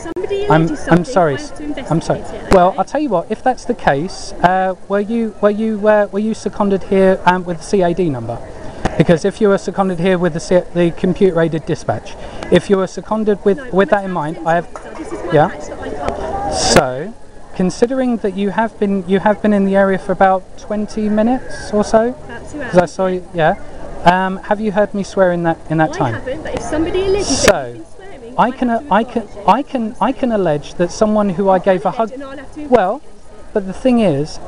Somebody I'm alleges something, sorry. I have to investigate I'm sorry. it, Well, okay? I'll tell you what. If that's the case, were you seconded here with the CAD number? Because if you were seconded here with the computer-aided dispatch, if you were seconded with that in mind, I have. This is my Yeah. patch that I cover. So, considering that you have been in the area for about 20 minutes or so, About 2 because I hours. saw you. Yeah. Have you heard me swear in that I time? haven't, but if somebody alleges that you've been swearing, I have to advise you. I can allege that someone who I gave a hug. And I'll have to Well, investigate it. but the thing is,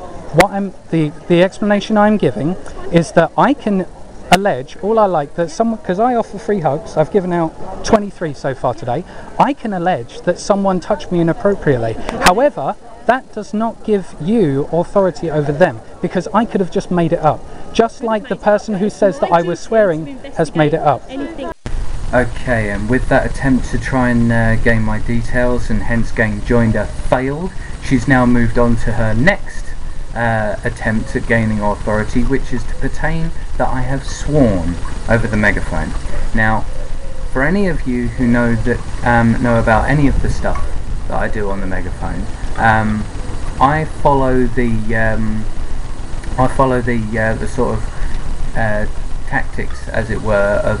the explanation I'm giving is that I can allege all I like that someone, because I offer free hugs. I've given out 23 so far today. I can allege that someone touched me inappropriately. However, that does not give you authority over them, because I could have just made it up, just like the person who says that I was swearing has made it up. Okay, and with that attempt to try and gain my details and hence gain joinder failed, she's now moved on to her next attempt at gaining authority, which is to pertain that I have sworn over the megaphone. Now, for any of you who know about any of the stuff that I do on the megaphone, I follow the sort of tactics, as it were, of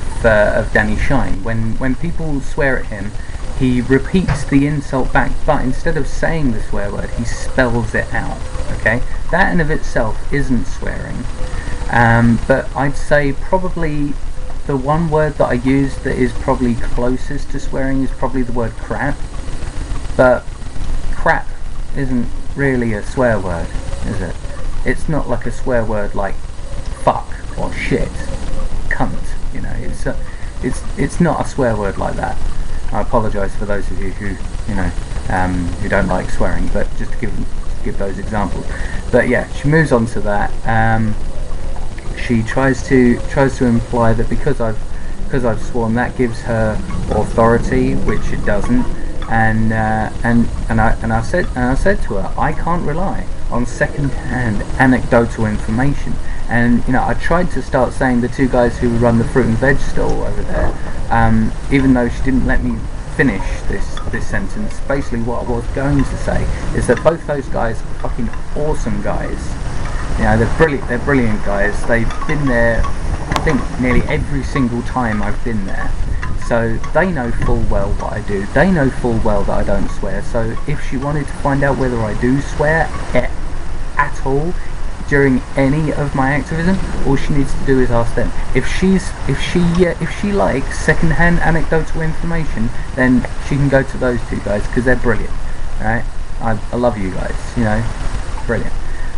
Danny Shine. When people swear at him, he repeats the insult back, but instead of saying the swear word, he spells it out. Okay, that in of itself isn't swearing, but I'd say probably the one word that I use that is probably closest to swearing is probably the word crap. But crap isn't really a swear word, is it? It's not like a swear word like fuck or shit, cunt. You know, it's not a swear word like that. I apologise for those of you who who don't like swearing, but just to give those examples. But yeah, she moves on to that. She tries to imply that because I've sworn, that gives her authority, which it doesn't. And I said to her, I can't rely on second-hand anecdotal information. And I tried to start saying the two guys who run the fruit and veg stall over there, even though she didn't let me finish this sentence. Basically, what I was going to say is that both those guys are fucking awesome guys. They're brilliant guys. They've been there, I think, nearly every single time I've been there. So they know full well what I do. They know full well that I don't swear. So if she wanted to find out whether I do swear at all during any of my activism, all she needs to do is ask them. If she likes second-hand anecdotal information, then she can go to those two guys, because they're brilliant. Alright, I love you guys. Brilliant.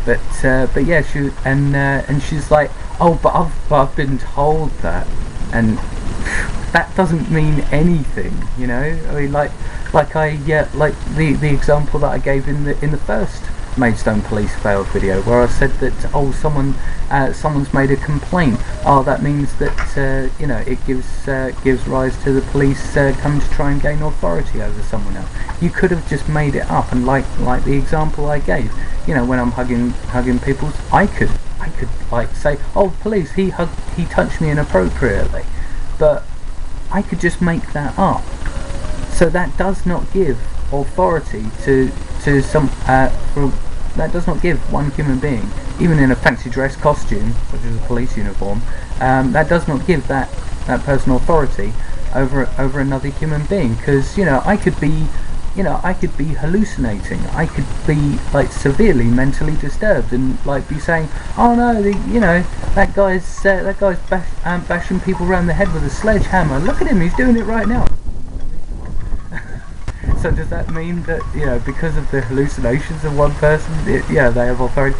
But yeah, she's like, oh, but I've been told that, and that doesn't mean anything, I mean, like the example that I gave in the first Maidstone police failed video, where I said that someone's made a complaint. Oh, that means that it gives rise to the police coming to try and gain authority over someone else. You could have just made it up, and like the example I gave, when I'm hugging people, I could like say, oh, police, he touched me inappropriately, but I could just make that up. So that does not give authority to some that does not give one human being, even in a fancy dress costume such as a police uniform, that does not give that person authority over another human being, because I could be hallucinating. I could be like severely mentally disturbed and like be saying, oh no, that guy's bashing people around the head with a sledgehammer. Look at him, he's doing it right now. So does that mean that because of the hallucinations of one person, they have authority?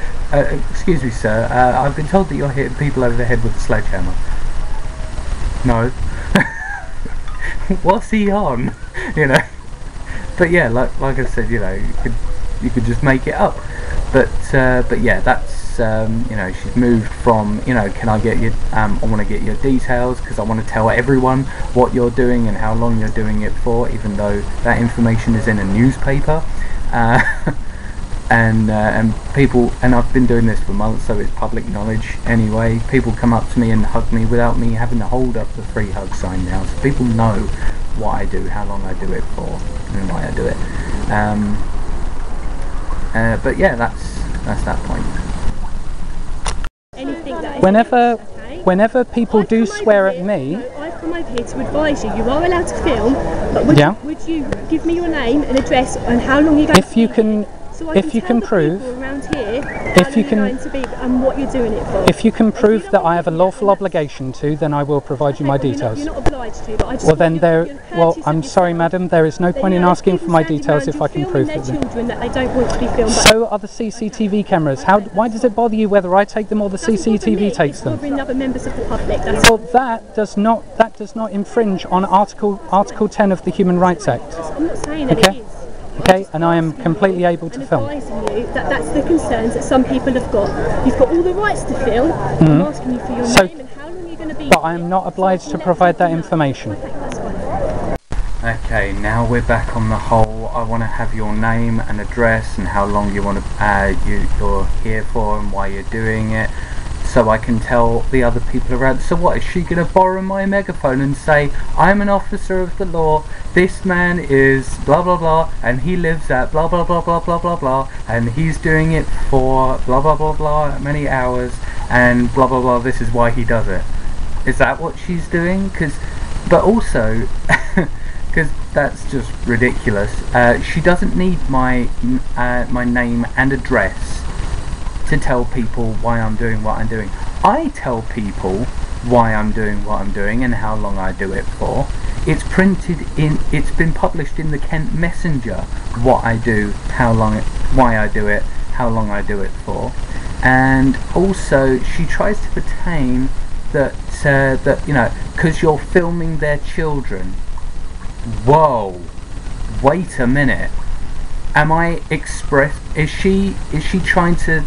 Excuse me, sir. I've been told that you're hitting people over the head with a sledgehammer. No. What's he on? But yeah, like I said, you could just make it up. But yeah, that's she's moved from can I get your I want to get your details, because I want to tell everyone what you're doing and how long you're doing it for, even though that information is in a newspaper. And people, and I've been doing this for months, so it's public knowledge anyway. People come up to me and hug me without me having to hold up the free hug sign now, so people know what I do, how long I do it for, and why I do it. But yeah, that's that point. Anything that is Whenever people do swear at me, I've come over here to advise you. You are allowed to film, but would you give me your name and address and how long you're going if you can, so I if you can prove, around here if you can, going to be and what you're doing it for. if you can prove that I have a lawful obligation to, then I will provide you my details. You're not obliged to, but I just Well then I'm courteous sorry madam, there is no point in asking for my details if I can prove their it. children that they don't want to be filmed. So are the CCTV cameras. Why does it bother you whether I take them or the CCTV takes them? Bothering other members of the public. That's Well, that does not infringe on Article 10 of the Human Rights Act. I'm not saying that Okay. it is. Okay, and I am completely able to film. Advising you that that's the concerns that some people have got. You've got all the rights to film. I'm asking you for your name and how long you're going to be. But I am not obliged to provide that information. Okay, that's fine. Okay, now we're back on the whole. I want to have your name and address and how long you want to you're here for and why you're doing it, so I can tell the other people around. So what, is she going to borrow my megaphone and say, I'm an officer of the law, this man is blah blah blah, and he lives at blah blah blah blah blah blah blah, and he's doing it for blah blah blah blah many hours, and blah blah blah, this is why he does it. Is that what she's doing? But also, because that's just ridiculous. She doesn't need my name and address to tell people why I'm doing what I'm doing. I tell people why I'm doing what I'm doing and how long I do it for. It's been published in the Kent Messenger, what I do, why I do it, how long I do it for. And also she tries to pertain that because you're filming their children. Whoa, wait a minute. Is she trying to,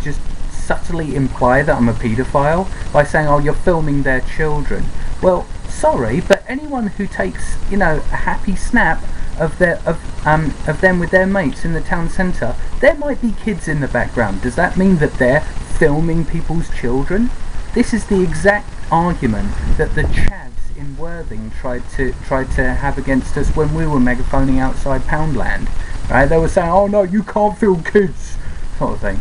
just subtly imply that I'm a paedophile by saying, oh, you're filming their children? Well, sorry, but anyone who takes, a happy snap of them with their mates in the town centre, there might be kids in the background. Does that mean that they're filming people's children? This is the exact argument that the Chads in Worthing tried to have against us when we were megaphoning outside Poundland. Right? They were saying, oh no, you can't film kids, sort of thing.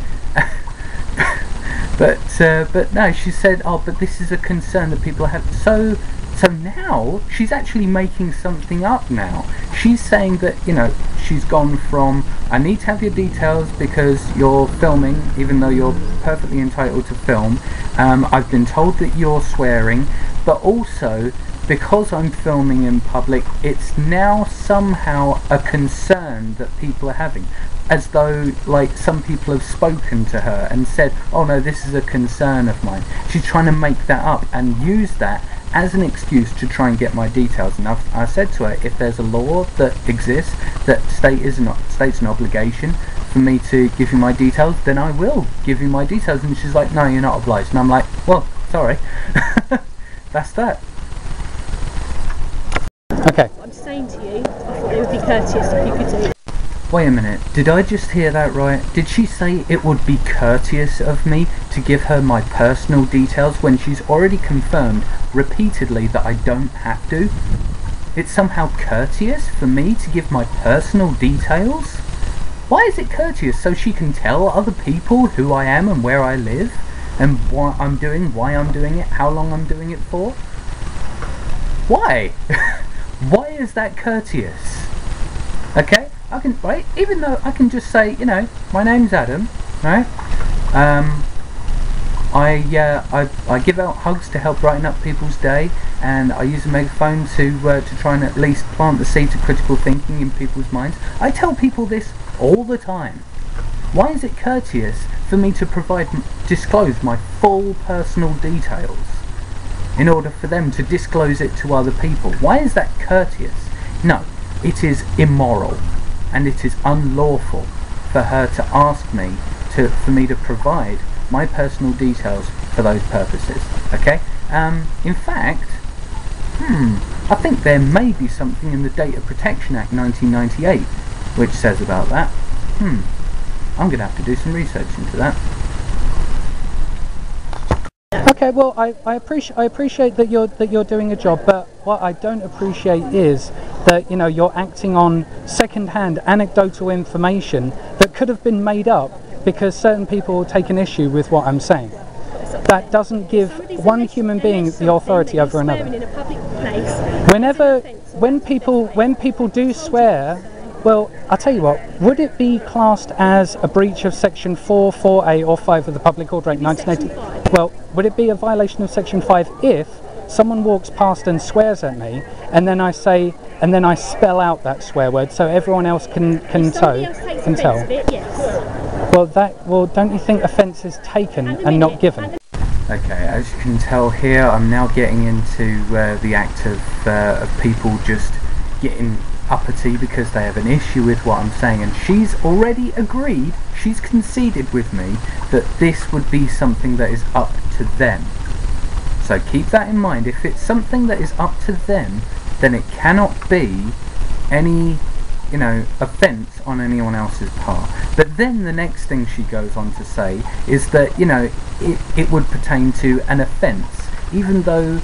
but no, she said, oh, but this is a concern that people have. So now she's actually making something up now. She's saying that, she's gone from, I need to have your details because you're filming, even though you're perfectly entitled to film. I've been told that you're swearing, but also because I'm filming in public, it's now somehow a concern that people are having, as though like some people have spoken to her and said, oh no, this is a concern of mine. She's trying to make that up and use that as an excuse to try and get my details. And I said to her, if there's a law that exists that states an obligation for me to give you my details, then I will give you my details. And she's like, no, you're not obliged. And I'm like, well, sorry. That's that. Okay. I'm saying to you, I thought it would be courteous if you could do it. Wait a minute, did I just hear that right? Did she say it would be courteous of me to give her my personal details when she's already confirmed repeatedly that I don't have to? It's somehow courteous for me to give my personal details? Why is it courteous? So she can tell other people who I am and where I live? And what I'm doing, why I'm doing it, how long I'm doing it for? Why? Why is that courteous? Okay? Right? Even though I can just say, my name's Adam, right? I give out hugs to help brighten up people's day, and I use a megaphone to try and at least plant the seeds of critical thinking in people's minds. I tell people this all the time. Why is it courteous for me to disclose my full personal details in order for them to disclose it to other people? Why is that courteous? No, it is immoral. And it is unlawful for her to ask me for me to provide my personal details for those purposes. Okay? In fact, I think there may be something in the Data Protection Act 1998 which says about that. I'm going to have to do some research into that. Okay, well, I appreciate that you're doing a job, but what I don't appreciate is that you're acting on second-hand anecdotal information that could have been made up because certain people take an issue with what I'm saying. That doesn't give one human being the authority over another. When people do swear, well, I'll tell you what, would it be classed as a breach of Section 4, 4A or 5 of the Public Order Act 1980? Well, would it be a violation of Section 5 if someone walks past and swears at me and then I spell out that swear word so everyone else can tell? Well, don't you think offence is taken and not given? Okay, as you can tell here, I'm now getting into the act of people just getting uppity because they have an issue with what I'm saying, and she's already agreed, she's conceded with me that this would be something that is up to them. So keep that in mind. If it's something that is up to them, then it cannot be any offence on anyone else's part. But then the next thing she goes on to say is that it would pertain to an offence, even though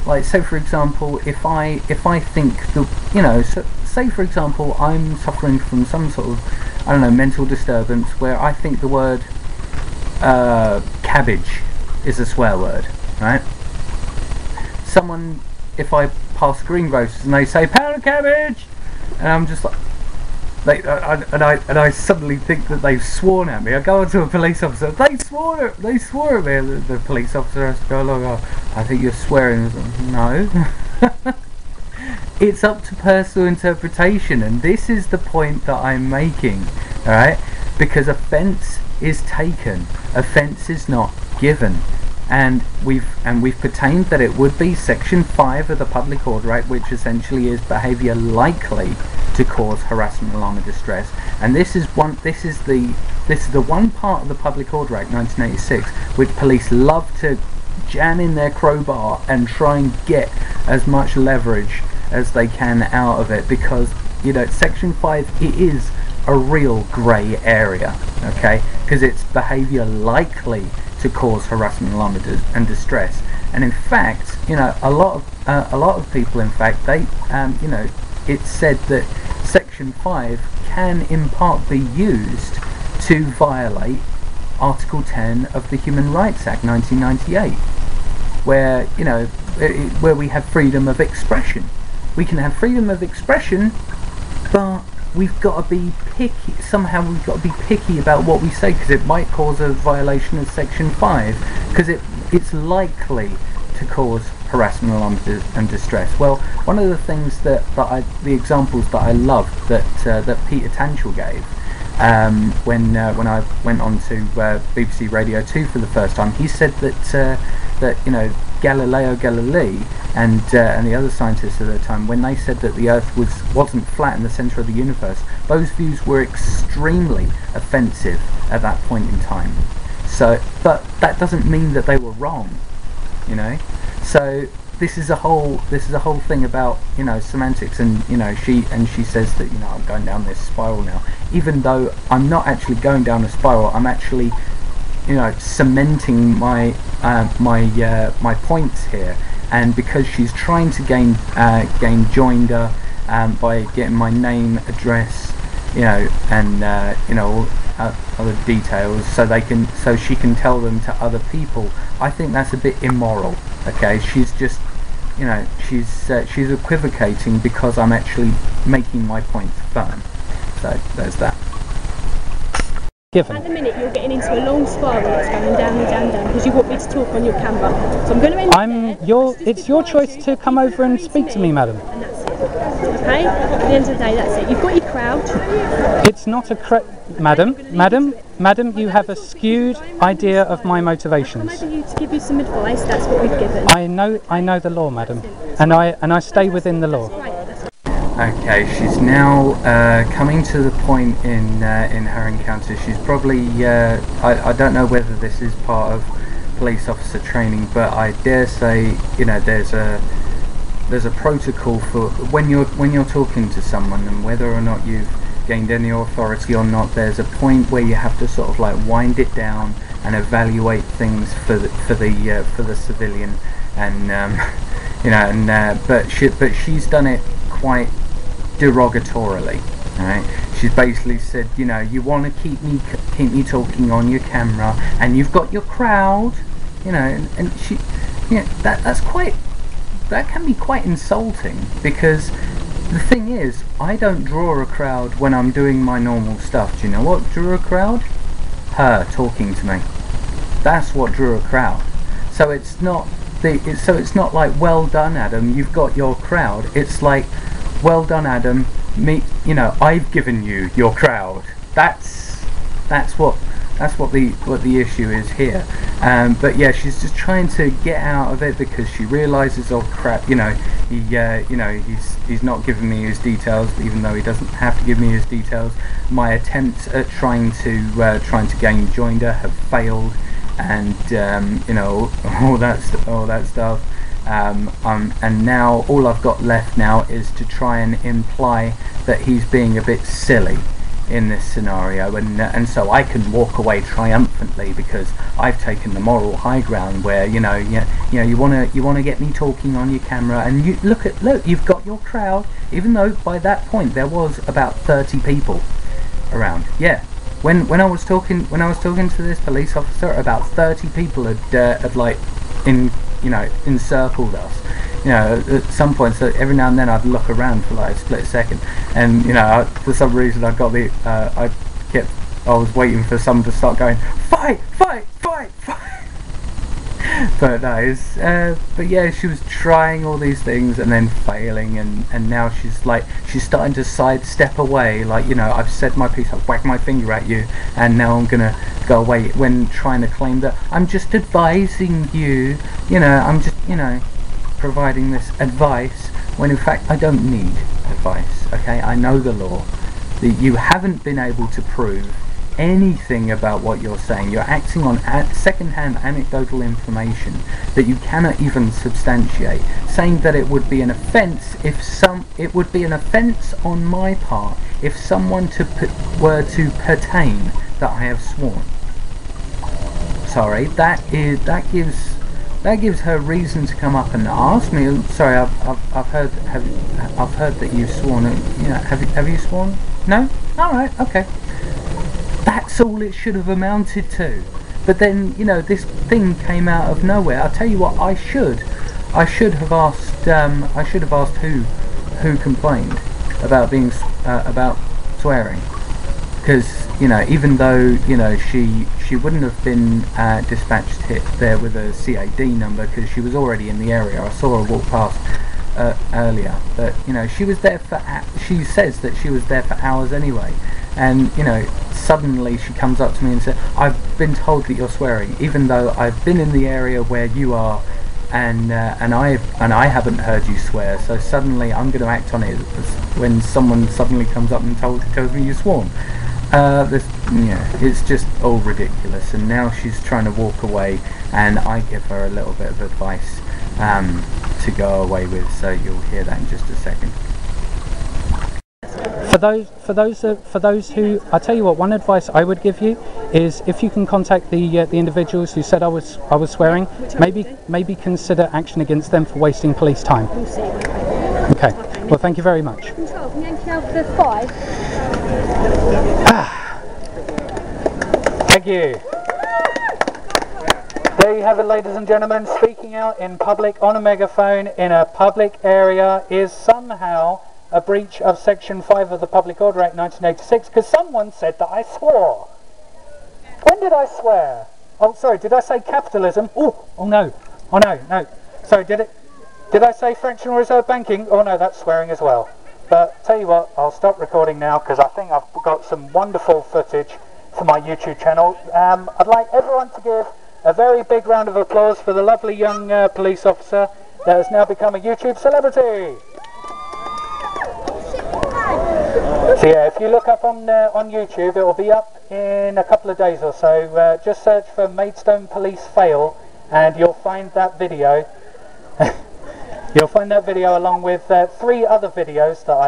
like, say for example, if I think that say for example I'm suffering from some sort of, I don't know, mental disturbance where I think the word cabbage is a swear word, right? Someone, if I pass greengrocers and they say pound of cabbage, and I'm just like, I suddenly think that they've sworn at me. I go on to a police officer. They swore at me. The police officer has to go along. Oh, I think you're swearing. No. It's up to personal interpretation, and this is the point that I'm making. All right, because offence is taken. Offence is not given. And we've pertained that it would be Section 5 of the Public Order Act, which essentially is behaviour likely to cause harassment, alarm and distress. And this is the one part of the Public Order Act 1986 which police love to jam in their crowbar and try and get as much leverage as they can out of it, because Section 5, it is a real grey area, okay, because it's behaviour likely to cause harassment, alarm and distress. And in fact, a lot of people, in fact, they it's said that Section 5 can in part be used to violate Article 10 of the Human Rights Act 1998, where where we have freedom of expression. We can have freedom of expression, but we've got to be picky. Somehow we've got to be picky about what we say, because it might cause a violation of Section 5, because it's likely to cause harassment, alarm and distress. Well, one of the things the examples that I loved that Peter Tanchel gave when I went on to BBC Radio 2 for the first time, he said that Galileo Galilei and the other scientists at the time, when they said that the Earth wasn't flat in the centre of the universe, those views were extremely offensive at that point in time. So, but that doesn't mean that they were wrong, So this is a whole thing about semantics, and she says that I'm going down this spiral now, even though I'm not actually going down a spiral. I'm actually cementing my my points here. And because she's trying to gain joinder by getting my name, address, and other details, so she can tell them to other people, I think that's a bit immoral. Okay, she's just she's equivocating because I'm actually making my point firm. So there's that. Given. At the minute you're getting into a long spiral that's going down and down and down because you want me to talk on your camera. So I'm going to end there. It's your choice to come over and speak to me, madam. And that's it. Okay? At the end of the day, that's it. You've got your crowd. It's not a Madam, you have a skewed idea of my motivations. I've come over here to give you some advice. That's what we've given. I know the law, madam, and I stay within the law. Okay, she's now coming to the point in her encounter. She's probably I don't know whether this is part of police officer training, but I dare say there's a protocol for when you're talking to someone, and whether or not you've gained any authority or not, there's a point where you have to sort of like wind it down, and evaluate things for the civilian, and but she's done it quite derogatorily. Right? She's basically said, you want to keep me talking on your camera, and you've got your crowd, and she, that can be quite insulting, because the thing is, I don't draw a crowd when I'm doing my normal stuff. Do you know what drew a crowd? Her talking to me. That's what drew a crowd. So it's not like, well done, Adam, you've got your crowd. It's like, well done, Adam, I've given you your crowd. That's what the issue is here. But yeah, she's just trying to get out of it, because she realizes, oh crap, he's not giving me his details, even though he doesn't have to give me his details. My attempts at trying to gain joinder have failed, and all that stuff. And now all I've got left now is to try and imply that he's being a bit silly in this scenario, and so I can walk away triumphantly, because I've taken the moral high ground, where you want to get me talking on your camera, and you look, you've got your crowd, even though by that point there was about 30 people around. Yeah, when I was talking to this police officer, about 30 people had like encircled us. At some point, so every now and then I'd look around for like a split second, and for some reason I was waiting for someone to start going, fight, fight, fight, fight. But no, but yeah, she was trying all these things and then failing, and now she's starting to sidestep away, like, I've said my piece, I've whacked my finger at you, and now I'm gonna go away, when trying to claim that I'm just advising you, I'm just, providing this advice, when in fact I don't need advice. Okay, I know the law. You haven't been able to prove anything about what you're saying. You're acting on second-hand anecdotal information that you cannot even substantiate, saying that it would be an offence it would be an offence on my part if someone were to pertain that I have sworn. Sorry, that gives her reason to come up and ask me. Sorry, I've heard that you've sworn. Have you sworn? No? All right, okay. That's all it should have amounted to. But then, this thing came out of nowhere. I'll tell you what, I should have asked who complained about about swearing. Because even though she wouldn't have been dispatched there with a CAD number, because she was already in the area. I saw her walk past earlier, but she was there she says that she was there for hours anyway, and suddenly she comes up to me and said, I've been told that you're swearing, even though I've been in the area where you are, and I haven't heard you swear. So suddenly I'm going to act on it when someone suddenly comes up and tells me you sworn. It's just all ridiculous, and now she's trying to walk away, and I give her a little bit of advice to go away with, so you'll hear that in just a second. For those who, I tell you what, one advice I would give you is, if you can contact the individuals who said I was swearing, maybe consider action against them for wasting police time. We'll see. Okay. Well, thank you very much. Control, can you count for 5? Thank you. There you have it, ladies and gentlemen. Speaking out in public on a megaphone in a public area is somehow a breach of Section 5 of the Public Order Act 1986, because someone said that I swore. When did I swear? Oh, sorry, did I say capitalism? Oh no. Sorry, did I say fractional reserve banking? Oh no, that's swearing as well. But tell you what, I'll stop recording now, because I think I've got some wonderful footage for my YouTube channel. I'd like everyone to give a very big round of applause for the lovely young police officer that has now become a YouTube celebrity. So yeah, if you look up on YouTube, it will be up in a couple of days or so. Just search for Maidstone Police Fail, and you'll find that video. You'll find that video along with 3 other videos that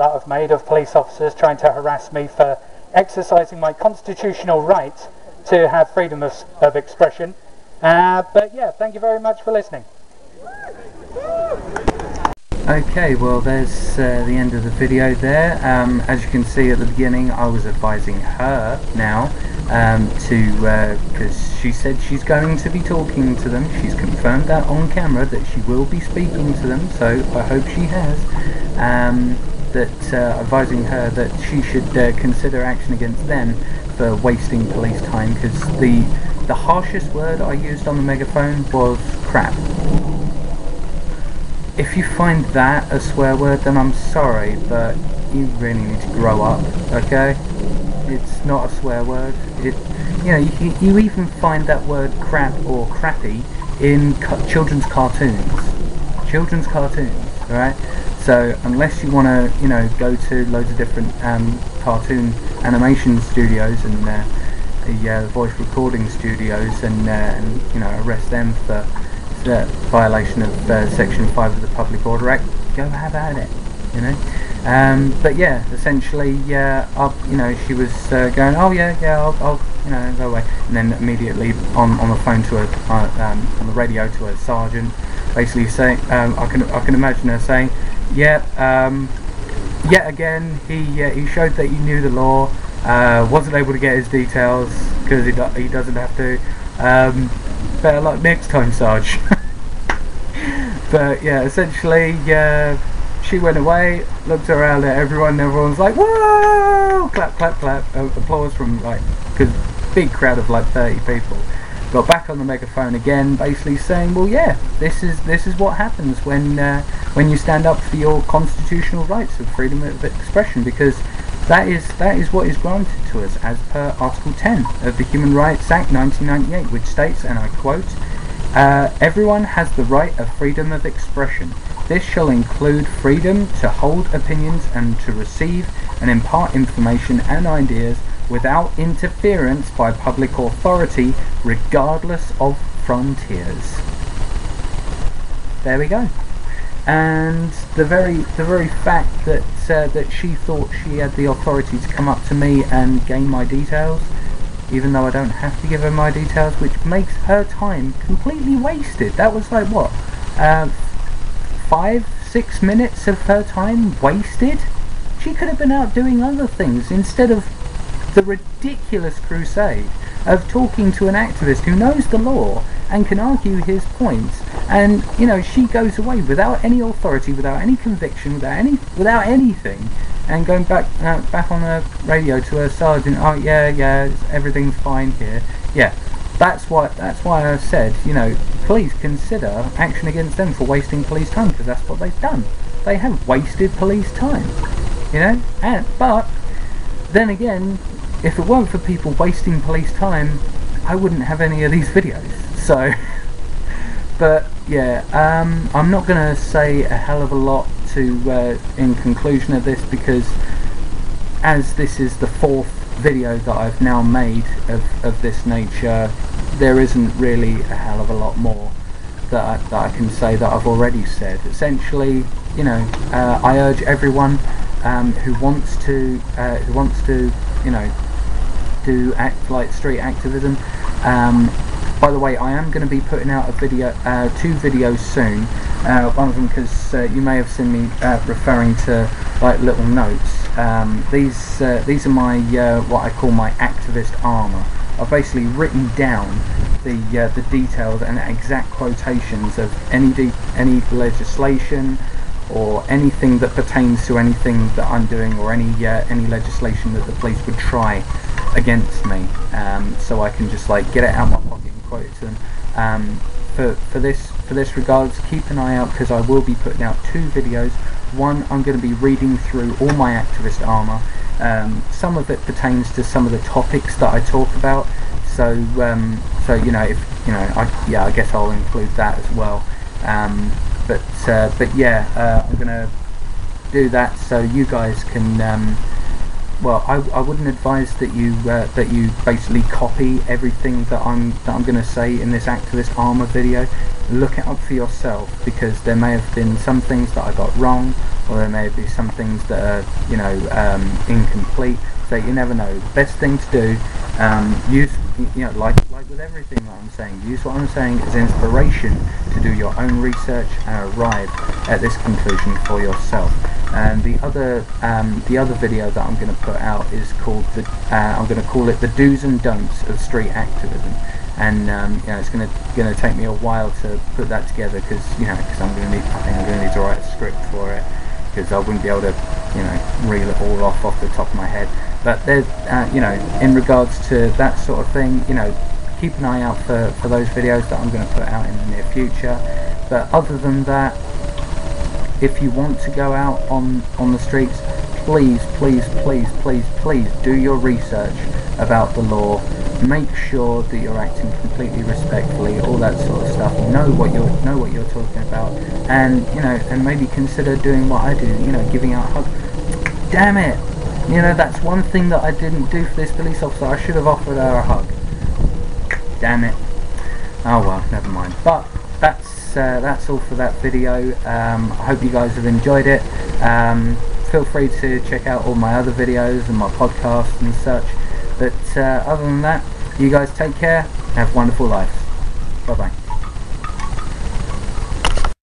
I've made of police officers trying to harass me for exercising my constitutional right to have freedom of expression. But yeah, thank you very much for listening. Okay, well there's the end of the video there. As you can see at the beginning, I was advising her now because she said she's going to be talking to them. She's confirmed that on camera that she will be speaking to them, so I hope she has. Advising her that she should consider action against them for wasting police time, because the harshest word I used on the megaphone was crap. If you find that a swear word, then I'm sorry, but you really need to grow up, okay? It's not a swear word. You even find that word crap or crappy in children's cartoons. Children's cartoons, alright? So unless you want to, go to loads of different cartoon animation studios and the voice recording studios and arrest them for violation of Section 5 of the Public Order Act, go have at it, but yeah, essentially, she was going, oh yeah, I'll go away, and then immediately on the phone to her, on the radio to her sergeant, basically saying, I can imagine her saying, yet again, he showed that he knew the law, wasn't able to get his details because he doesn't have to. Better luck next time, Sarge. But yeah, essentially, she went away, looked around at everyone, and everyone's like, whoa! Clap, clap, clap. Applause from because big crowd of 30 people. Got back on the megaphone again, basically saying, well, yeah, this is what happens when you stand up for your constitutional rights of freedom of expression, because that is what is granted to us as per Article 10 of the Human Rights Act 1998, which states, and I quote, everyone has the right of freedom of expression. This shall include freedom to hold opinions and to receive and impart information and ideas without interference by public authority, regardless of frontiers. There we go. And the very fact that that she thought she had the authority to come up to me and gain my details, even though I don't have to give her my details, which makes her time completely wasted. That was like what, 5-6 minutes of her time wasted? She could have been out doing other things instead of the ridiculous crusade of talking to an activist who knows the law and can argue his points, and she goes away without any authority, without any conviction, without anything, and going back on the radio to her sergeant, oh yeah, everything's fine here. Yeah, that's why I said, please consider action against them for wasting police time, because that's what they've done. They have wasted police time, but then again, if it weren't for people wasting police time, I wouldn't have any of these videos. So, but yeah, I'm not going to say a hell of a lot in conclusion of this, because as this is the 4th video that I've now made of this nature, there isn't really a hell of a lot more that I can say that I've already said. Essentially, I urge everyone who wants to do street activism. By the way, I am going to be putting out a video, 2 videos soon. One of them, because you may have seen me referring to little notes. These are my what I call my activist armour. I've basically written down the details and exact quotations of any legislation or anything that pertains to anything that I'm doing, or any legislation that the police would try against me, so I can just get it out of my pocket and quote it to them. For this regards, keep an eye out, because I will be putting out 2 videos. One, I'm going to be reading through all my activist armour. Some of it pertains to some of the topics that I talk about, so I guess I'll include that as well. But yeah, I'm gonna do that so you guys can. Well, I wouldn't advise that you basically copy everything that I'm going to say in this activist armour video. Look it up for yourself, because there may have been some things that I got wrong, or there may be some things that are incomplete. So you never know. The best thing to do use, like with everything that I'm saying, use what I'm saying as inspiration to do your own research and arrive at this conclusion for yourself. And the other video that I'm going to put out is called I'm going to call it the do's and don'ts of street activism. And it's going to take me a while to put that together, because I think I'm going to need to write a script for it, because I wouldn't be able to reel it all off the top of my head. But there's in regards to that sort of thing, keep an eye out for those videos that I'm going to put out in the near future. But other than that, if you want to go out on the streets, please do your research about the law. Make sure that you're acting completely respectfully, all that sort of stuff. Know what you're talking about, and and maybe consider doing what I do. Giving out hugs. Damn it! That's one thing that I didn't do for this police officer. I should have offered her a hug. Damn it. Oh well, never mind. But that's all for that video. I hope you guys have enjoyed it. Feel free to check out all my other videos and my podcasts and such. But other than that, you guys take care, have wonderful lives. Bye bye.